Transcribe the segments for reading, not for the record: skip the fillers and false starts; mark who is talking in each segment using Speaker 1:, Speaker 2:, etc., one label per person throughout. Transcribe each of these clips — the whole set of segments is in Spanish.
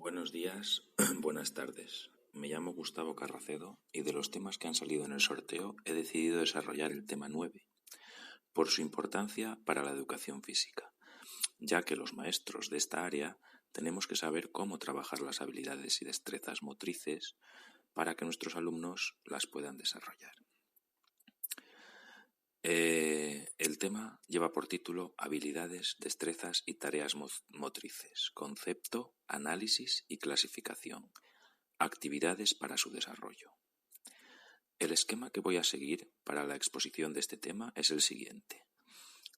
Speaker 1: Buenos días, buenas tardes. Me llamo Gustavo Carracedo y de los temas que han salido en el sorteo he decidido desarrollar el tema 9, por su importancia para la educación física, ya que los maestros de esta área tenemos que saber cómo trabajar las habilidades y destrezas motrices para que nuestros alumnos las puedan desarrollar. El tema lleva por título Habilidades, destrezas y tareas motrices, concepto, análisis y clasificación, actividades para su desarrollo. El esquema que voy a seguir para la exposición de este tema es el siguiente.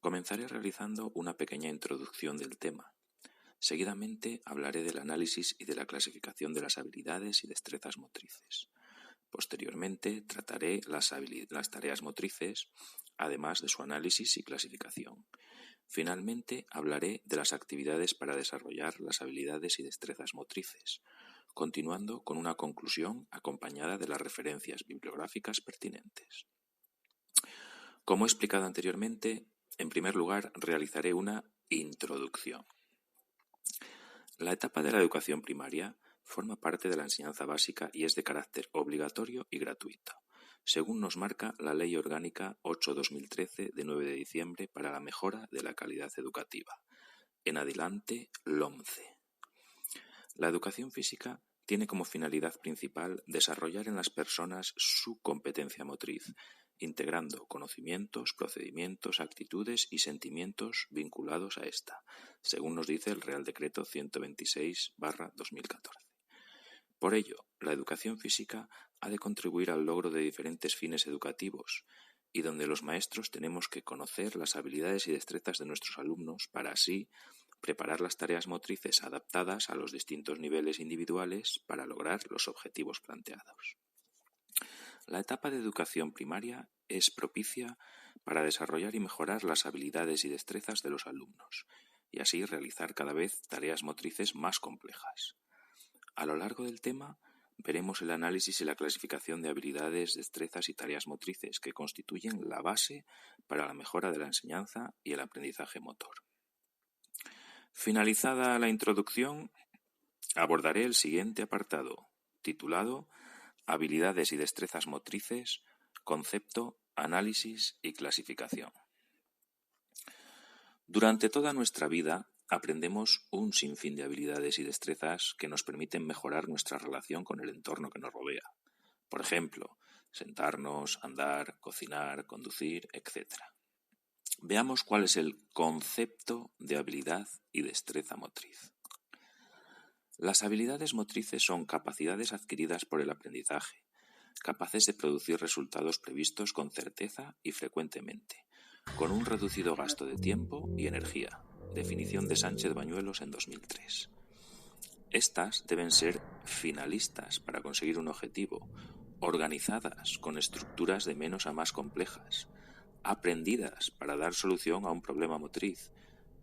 Speaker 1: Comenzaré realizando una pequeña introducción del tema. Seguidamente hablaré del análisis y de la clasificación de las habilidades y destrezas motrices. Posteriormente trataré las tareas motrices, además de su análisis y clasificación. Finalmente hablaré de las actividades para desarrollar las habilidades y destrezas motrices, continuando con una conclusión acompañada de las referencias bibliográficas pertinentes. Como he explicado anteriormente, en primer lugar realizaré una introducción. La etapa de la educación primaria forma parte de la enseñanza básica y es de carácter obligatorio y gratuito, según nos marca la Ley Orgánica 8/2013 de 9 de diciembre para la mejora de la calidad educativa. En adelante, LOMCE. La educación física tiene como finalidad principal desarrollar en las personas su competencia motriz, integrando conocimientos, procedimientos, actitudes y sentimientos vinculados a esta, según nos dice el Real Decreto 126/2014. Por ello, la educación física ha de contribuir al logro de diferentes fines educativos, y donde los maestros tenemos que conocer las habilidades y destrezas de nuestros alumnos para así preparar las tareas motrices adaptadas a los distintos niveles individuales para lograr los objetivos planteados. La etapa de educación primaria es propicia para desarrollar y mejorar las habilidades y destrezas de los alumnos, y así realizar cada vez tareas motrices más complejas. A lo largo del tema veremos el análisis y la clasificación de habilidades, destrezas y tareas motrices que constituyen la base para la mejora de la enseñanza y el aprendizaje motor. Finalizada la introducción, abordaré el siguiente apartado, titulado Habilidades y destrezas motrices, concepto, análisis y clasificación. Durante toda nuestra vida aprendemos un sinfín de habilidades y destrezas que nos permiten mejorar nuestra relación con el entorno que nos rodea. Por ejemplo, sentarnos, andar, cocinar, conducir, etc. Veamos cuál es el concepto de habilidad y destreza motriz. Las habilidades motrices son capacidades adquiridas por el aprendizaje, capaces de producir resultados previstos con certeza y frecuentemente, con un reducido gasto de tiempo y energía. Definición de Sánchez Bañuelos en 2003. Estas deben ser finalistas para conseguir un objetivo, organizadas con estructuras de menos a más complejas, aprendidas para dar solución a un problema motriz,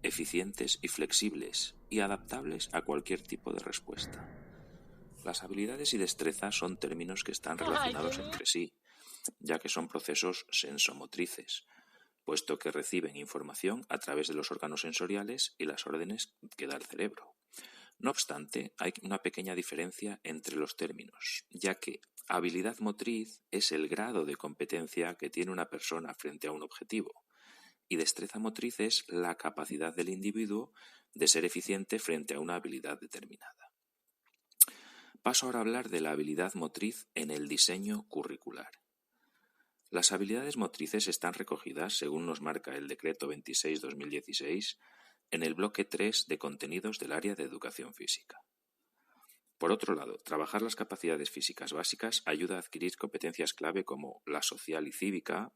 Speaker 1: eficientes y flexibles y adaptables a cualquier tipo de respuesta. Las habilidades y destrezas son términos que están relacionados entre sí, ya que son procesos sensomotrices, puesto que reciben información a través de los órganos sensoriales y las órdenes que da el cerebro. No obstante, hay una pequeña diferencia entre los términos, ya que habilidad motriz es el grado de competencia que tiene una persona frente a un objetivo, y destreza motriz es la capacidad del individuo de ser eficiente frente a una habilidad determinada. Paso ahora a hablar de la habilidad motriz en el diseño curricular. Las habilidades motrices están recogidas, según nos marca el Decreto 26/2016, en el bloque 3 de contenidos del área de educación física. Por otro lado, trabajar las capacidades físicas básicas ayuda a adquirir competencias clave como la social y cívica,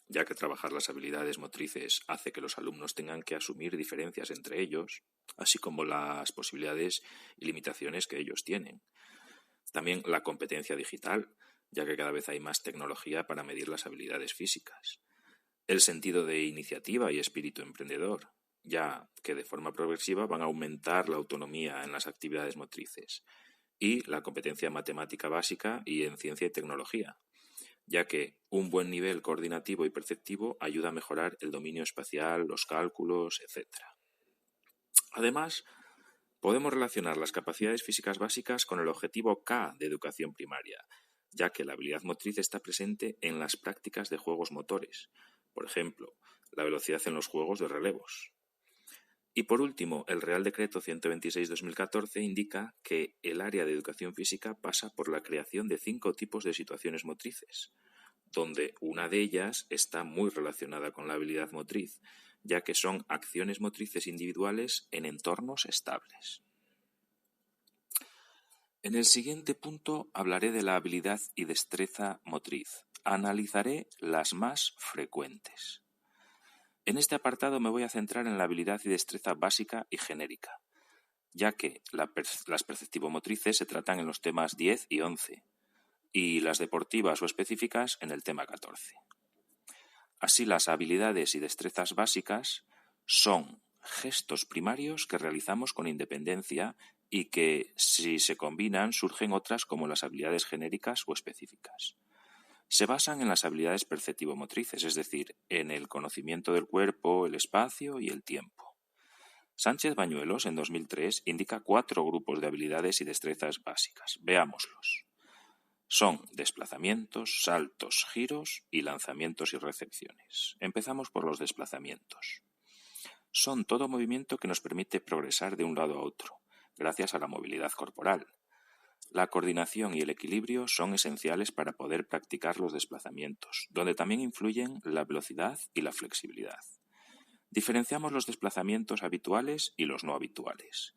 Speaker 1: ya que trabajar las habilidades motrices hace que los alumnos tengan que asumir diferencias entre ellos, así como las posibilidades y limitaciones que ellos tienen. También la competencia digital, ya que cada vez hay más tecnología para medir las habilidades físicas. El sentido de iniciativa y espíritu emprendedor, ya que de forma progresiva van a aumentar la autonomía en las actividades motrices. Y la competencia matemática básica y en ciencia y tecnología, ya que un buen nivel coordinativo y perceptivo ayuda a mejorar el dominio espacial, los cálculos, etc. Además, Podemos relacionar las capacidades físicas básicas con el objetivo K de educación primaria, ya que la habilidad motriz está presente en las prácticas de juegos motores, por ejemplo, la velocidad en los juegos de relevos. Y por último, el Real Decreto 126/2014 indica que el área de educación física pasa por la creación de 5 tipos de situaciones motrices, donde una de ellas está muy relacionada con la habilidad motriz, ya que son acciones motrices individuales en entornos estables. En el siguiente punto hablaré de la habilidad y destreza motriz. Analizaré las más frecuentes. En este apartado me voy a centrar en la habilidad y destreza básica y genérica, ya que las perceptivo-motrices se tratan en los temas 10 y 11, y las deportivas o específicas en el tema 14. Así, las habilidades y destrezas básicas son gestos primarios que realizamos con independencia y que, si se combinan, surgen otras como las habilidades genéricas o específicas. Se basan en las habilidades perceptivo-motrices, es decir, en el conocimiento del cuerpo, el espacio y el tiempo. Sánchez Bañuelos, en 2003, indica 4 grupos de habilidades y destrezas básicas. Veámoslos. Son desplazamientos, saltos, giros y lanzamientos y recepciones. Empezamos por los desplazamientos. Son todo movimiento que nos permite progresar de un lado a otro, gracias a la movilidad corporal. La coordinación y el equilibrio son esenciales para poder practicar los desplazamientos, donde también influyen la velocidad y la flexibilidad. Diferenciamos los desplazamientos habituales y los no habituales.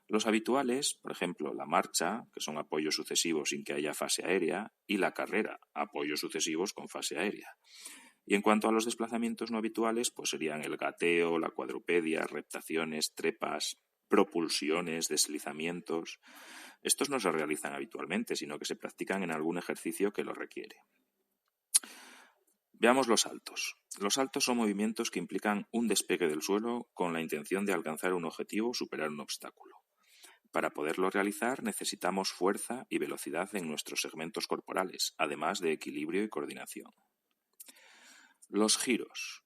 Speaker 1: Los habituales, por ejemplo, la marcha, que son apoyos sucesivos sin que haya fase aérea, y la carrera, apoyos sucesivos con fase aérea. Y en cuanto a los desplazamientos no habituales, pues serían el gateo, la cuadrupedia, reptaciones, trepas, propulsiones, deslizamientos. Estos no se realizan habitualmente, sino que se practican en algún ejercicio que lo requiere. Veamos los saltos. Los saltos son movimientos que implican un despegue del suelo con la intención de alcanzar un objetivo o superar un obstáculo. Para poderlo realizar necesitamos fuerza y velocidad en nuestros segmentos corporales, además de equilibrio y coordinación. Los giros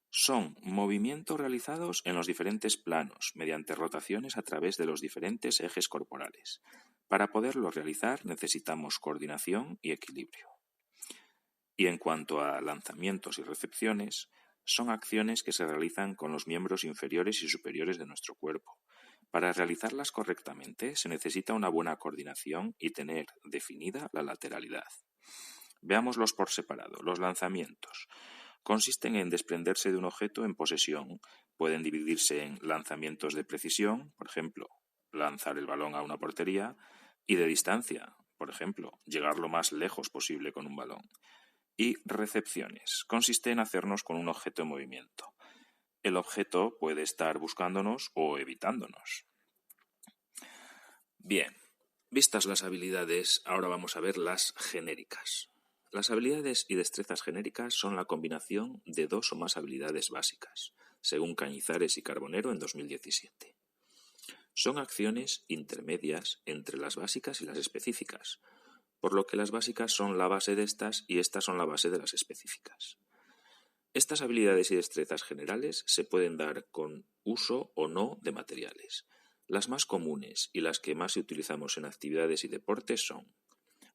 Speaker 1: son movimientos realizados en los diferentes planos, mediante rotaciones a través de los diferentes ejes corporales. Para poderlo realizar necesitamos coordinación y equilibrio. Y en cuanto a lanzamientos y recepciones, son acciones que se realizan con los miembros inferiores y superiores de nuestro cuerpo. Para realizarlas correctamente se necesita una buena coordinación y tener definida la lateralidad. Veámoslos por separado. Los lanzamientos consisten en desprenderse de un objeto en posesión. Pueden dividirse en lanzamientos de precisión, por ejemplo, lanzar el balón a una portería, y de distancia, por ejemplo, llegar lo más lejos posible con un balón. Y recepciones consiste en hacernos con un objeto en movimiento. El objeto puede estar buscándonos o evitándonos. Bien, vistas las habilidades, ahora vamos a ver las genéricas. Las habilidades y destrezas genéricas son la combinación de 2 o más habilidades básicas, según Cañizares y Carbonero en 2017. Son acciones intermedias entre las básicas y las específicas, por lo que las básicas son la base de estas y estas son la base de las específicas. Estas habilidades y destrezas generales se pueden dar con uso o no de materiales. Las más comunes y las que más utilizamos en actividades y deportes son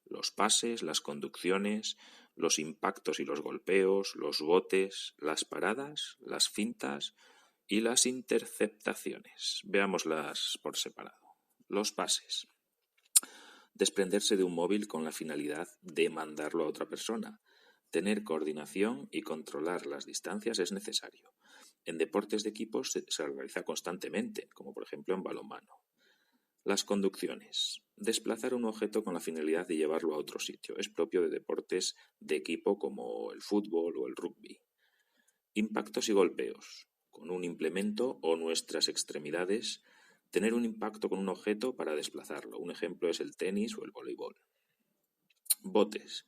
Speaker 1: los pases, las conducciones, los impactos y los golpeos, los botes, las paradas, las fintas y las interceptaciones. Veámoslas por separado. Los pases. Desprenderse de un móvil con la finalidad de mandarlo a otra persona. Tener coordinación y controlar las distancias es necesario. En deportes de equipos se realiza constantemente, como por ejemplo en balonmano. Las conducciones. Desplazar un objeto con la finalidad de llevarlo a otro sitio. Es propio de deportes de equipo como el fútbol o el rugby. Impactos y golpeos. Con un implemento o nuestras extremidades, tener un impacto con un objeto para desplazarlo. Un ejemplo es el tenis o el voleibol. Botes.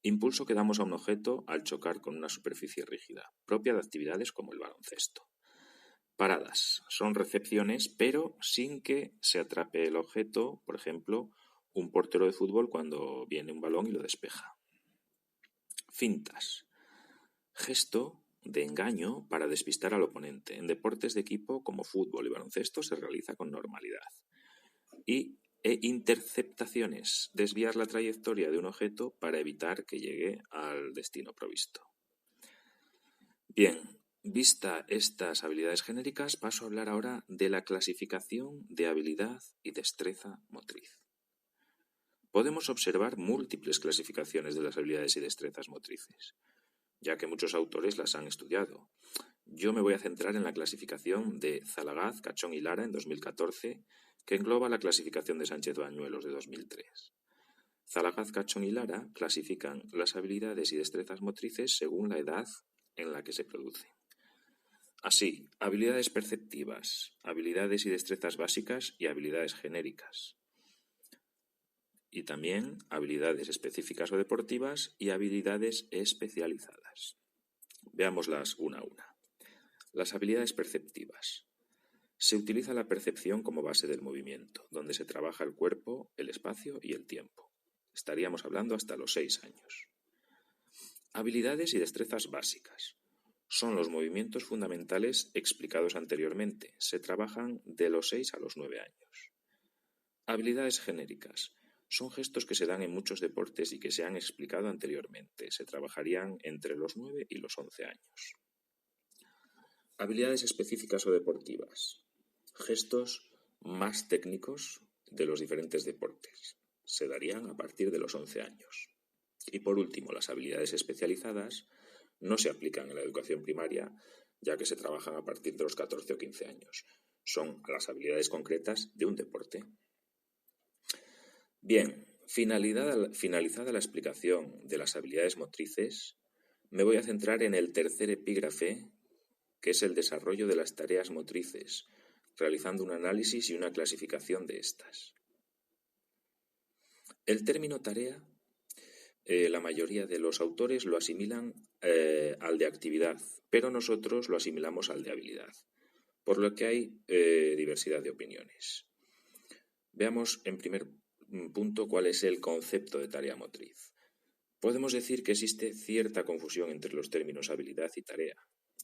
Speaker 1: Impulso que damos a un objeto al chocar con una superficie rígida, propia de actividades como el baloncesto. Paradas. Son recepciones, pero sin que se atrape el objeto, por ejemplo, un portero de fútbol cuando viene un balón y lo despeja. Fintas. Gesto de engaño para despistar al oponente. En deportes de equipo como fútbol y baloncesto se realiza con normalidad. E interceptaciones, desviar la trayectoria de un objeto para evitar que llegue al destino provisto. Bien, vista estas habilidades genéricas, paso a hablar ahora de la clasificación de habilidad y destreza motriz. Podemos observar múltiples clasificaciones de las habilidades y destrezas motrices, ya que muchos autores las han estudiado. Yo me voy a centrar en la clasificación de Zalagaz, Cachón y Lara en 2014, que engloba la clasificación de Sánchez Bañuelos de 2003. Zalagaz, Cachón y Lara clasifican las habilidades y destrezas motrices según la edad en la que se producen. Así, habilidades perceptivas, habilidades y destrezas básicas y habilidades genéricas. Y también habilidades específicas o deportivas y habilidades especializadas. Veámoslas una a una. Las habilidades perceptivas. Se utiliza la percepción como base del movimiento, donde se trabaja el cuerpo, el espacio y el tiempo. Estaríamos hablando hasta los 6 años. Habilidades y destrezas básicas. Son los movimientos fundamentales explicados anteriormente. Se trabajan de los 6 a los 9 años. Habilidades genéricas. Son gestos que se dan en muchos deportes y que se han explicado anteriormente. Se trabajarían entre los 9 y los 11 años. Habilidades específicas o deportivas. Gestos más técnicos de los diferentes deportes. Se darían a partir de los 11 años. Y por último, las habilidades especializadas no se aplican en la educación primaria, ya que se trabajan a partir de los 14 o 15 años. Son las habilidades concretas de un deporte. Bien, finalizada la explicación de las habilidades motrices, me voy a centrar en el tercer epígrafe, que es el desarrollo de las tareas motrices, realizando un análisis y una clasificación de estas. El término tarea, la mayoría de los autores lo asimilan al de actividad, pero nosotros lo asimilamos al de habilidad, por lo que hay diversidad de opiniones. Veamos en primer punto cuál es el concepto de tarea motriz. Podemos decir que existe cierta confusión entre los términos habilidad y tarea.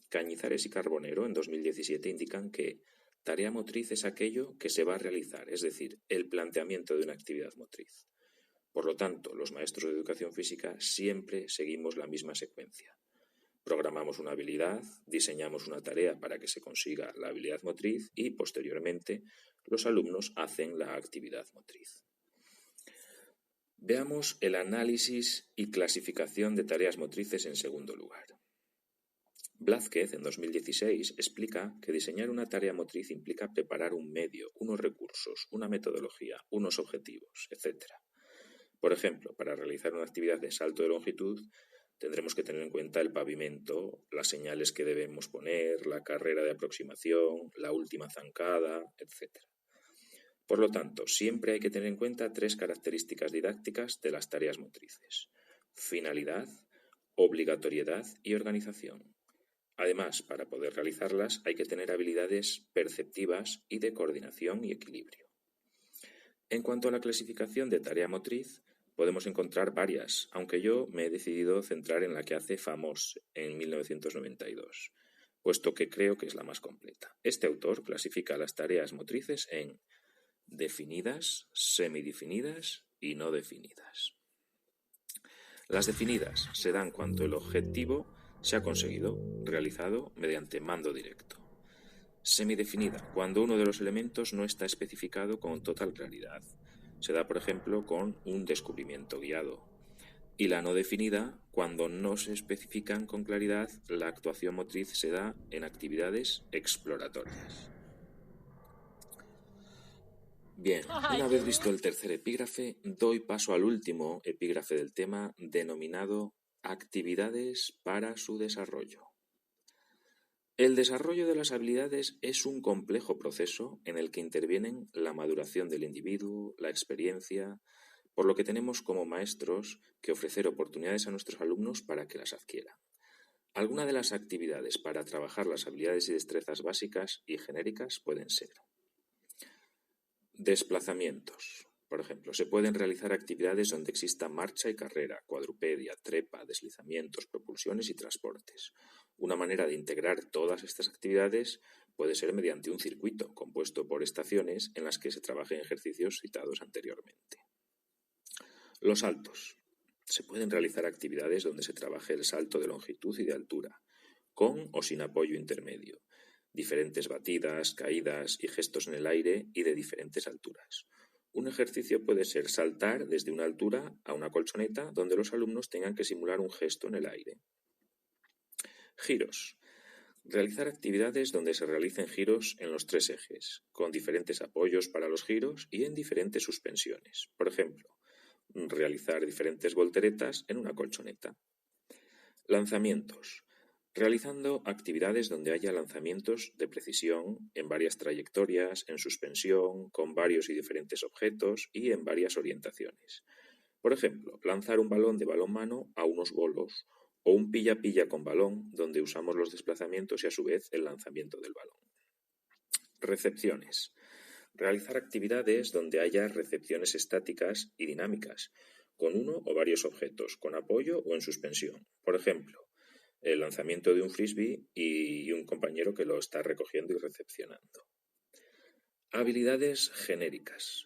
Speaker 1: Cañizares y Carbonero en 2017 indican que tarea motriz es aquello que se va a realizar, es decir, el planteamiento de una actividad motriz. Por lo tanto, los maestros de educación física siempre seguimos la misma secuencia. Programamos una habilidad, diseñamos una tarea para que se consiga la habilidad motriz y, posteriormente, los alumnos hacen la actividad motriz. Veamos el análisis y clasificación de tareas motrices en segundo lugar. Blázquez, en 2016, explica que diseñar una tarea motriz implica preparar un medio, unos recursos, una metodología, unos objetivos, etc. Por ejemplo, para realizar una actividad de salto de longitud, tendremos que tener en cuenta el pavimento, las señales que debemos poner, la carrera de aproximación, la última zancada, etc. Por lo tanto, siempre hay que tener en cuenta 3 características didácticas de las tareas motrices: finalidad, obligatoriedad y organización. Además, para poder realizarlas hay que tener habilidades perceptivas y de coordinación y equilibrio. En cuanto a la clasificación de tarea motriz, podemos encontrar varias, aunque yo me he decidido centrar en la que hace Famos en 1992, puesto que creo que es la más completa. Este autor clasifica las tareas motrices en definidas, semidefinidas y no definidas. Las definidas se dan cuando el objetivo se ha conseguido, realizado mediante mando directo. Semidefinida, cuando uno de los elementos no está especificado con total claridad. Se da, por ejemplo, con un descubrimiento guiado. Y la no definida, cuando no se especifican con claridad, la actuación motriz se da en actividades exploratorias. Bien, una vez visto el tercer epígrafe, doy paso al último epígrafe del tema, denominado actividades para su desarrollo. El desarrollo de las habilidades es un complejo proceso en el que intervienen la maduración del individuo, la experiencia, por lo que tenemos como maestros que ofrecer oportunidades a nuestros alumnos para que las adquieran. Algunas de las actividades para trabajar las habilidades y destrezas básicas y genéricas pueden ser: desplazamientos. Por ejemplo, se pueden realizar actividades donde exista marcha y carrera, cuadrupedia, trepa, deslizamientos, propulsiones y transportes. Una manera de integrar todas estas actividades puede ser mediante un circuito compuesto por estaciones en las que se trabajen ejercicios citados anteriormente. Los saltos. Se pueden realizar actividades donde se trabaje el salto de longitud y de altura, con o sin apoyo intermedio, diferentes batidas, caídas y gestos en el aire y de diferentes alturas. Un ejercicio puede ser saltar desde una altura a una colchoneta donde los alumnos tengan que simular un gesto en el aire. Giros. Realizar actividades donde se realicen giros en los 3 ejes, con diferentes apoyos para los giros y en diferentes suspensiones. Por ejemplo, realizar diferentes volteretas en una colchoneta. Lanzamientos. Realizando actividades donde haya lanzamientos de precisión en varias trayectorias, en suspensión, con varios y diferentes objetos y en varias orientaciones. Por ejemplo, lanzar un balón de balonmano a unos bolos o un pilla-pilla con balón, donde usamos los desplazamientos y a su vez el lanzamiento del balón. Recepciones. Realizar actividades donde haya recepciones estáticas y dinámicas, con uno o varios objetos, con apoyo o en suspensión. Por ejemplo, el lanzamiento de un frisbee y un compañero que lo está recogiendo y recepcionando. Habilidades genéricas.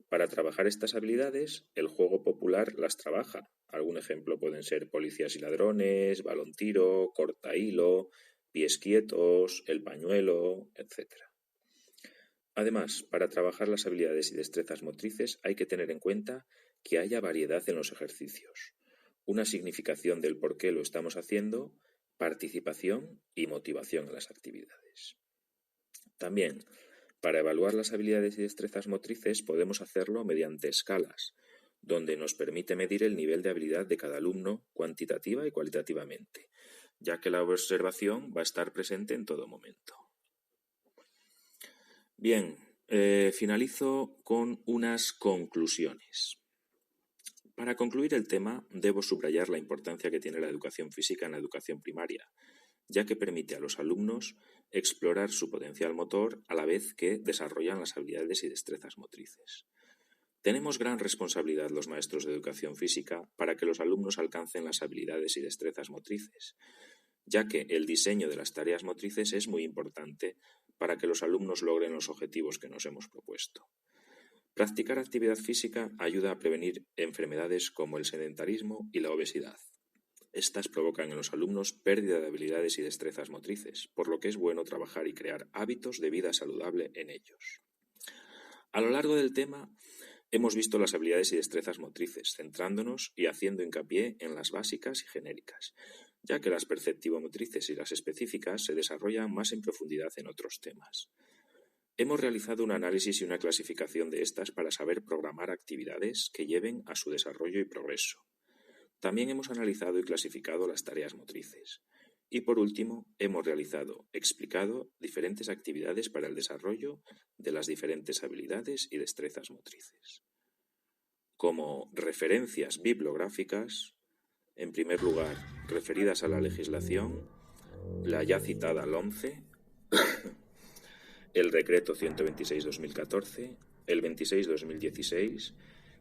Speaker 1: Para trabajar estas habilidades, el juego popular las trabaja. Algún ejemplo pueden ser policías y ladrones, balón tiro, corta hilo, pies quietos, el pañuelo, etc. Además, para trabajar las habilidades y destrezas motrices hay que tener en cuenta que haya variedad en los ejercicios, una significación del por qué lo estamos haciendo, participación y motivación en las actividades. También, para evaluar las habilidades y destrezas motrices podemos hacerlo mediante escalas, donde nos permite medir el nivel de habilidad de cada alumno cuantitativa y cualitativamente, ya que la observación va a estar presente en todo momento. Bien, finalizo con unas conclusiones. Para concluir el tema, debo subrayar la importancia que tiene la educación física en la educación primaria, ya que permite a los alumnos explorar su potencial motor a la vez que desarrollan las habilidades y destrezas motrices. Tenemos gran responsabilidad los maestros de educación física para que los alumnos alcancen las habilidades y destrezas motrices, ya que el diseño de las tareas motrices es muy importante para que los alumnos logren los objetivos que nos hemos propuesto. Practicar actividad física ayuda a prevenir enfermedades como el sedentarismo y la obesidad. Estas provocan en los alumnos pérdida de habilidades y destrezas motrices, por lo que es bueno trabajar y crear hábitos de vida saludable en ellos. A lo largo del tema hemos visto las habilidades y destrezas motrices, centrándonos y haciendo hincapié en las básicas y genéricas, ya que las perceptivo-motrices y las específicas se desarrollan más en profundidad en otros temas. Hemos realizado un análisis y una clasificación de estas para saber programar actividades que lleven a su desarrollo y progreso. También hemos analizado y clasificado las tareas motrices. Y por último, hemos explicado diferentes actividades para el desarrollo de las diferentes habilidades y destrezas motrices. Como referencias bibliográficas, en primer lugar, referidas a la legislación, la ya citada LOMCE, el Decreto 126/2014, el 26/2016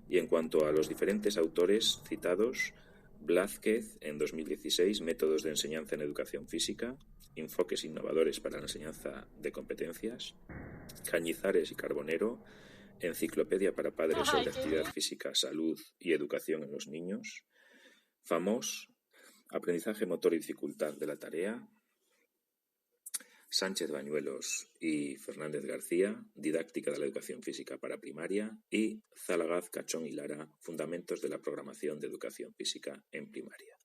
Speaker 1: y en cuanto a los diferentes autores citados, Blázquez en 2016, Métodos de enseñanza en educación física, enfoques innovadores para la enseñanza de competencias, Cañizares y Carbonero, Enciclopedia para padres sobre actividad física, salud y educación en los niños, Famos, Aprendizaje motor y dificultad de la tarea, Sánchez Bañuelos y Fernández García, Didáctica de la educación física para primaria, y Zalagaz, Cachón y Lara, Fundamentos de la programación de educación física en primaria.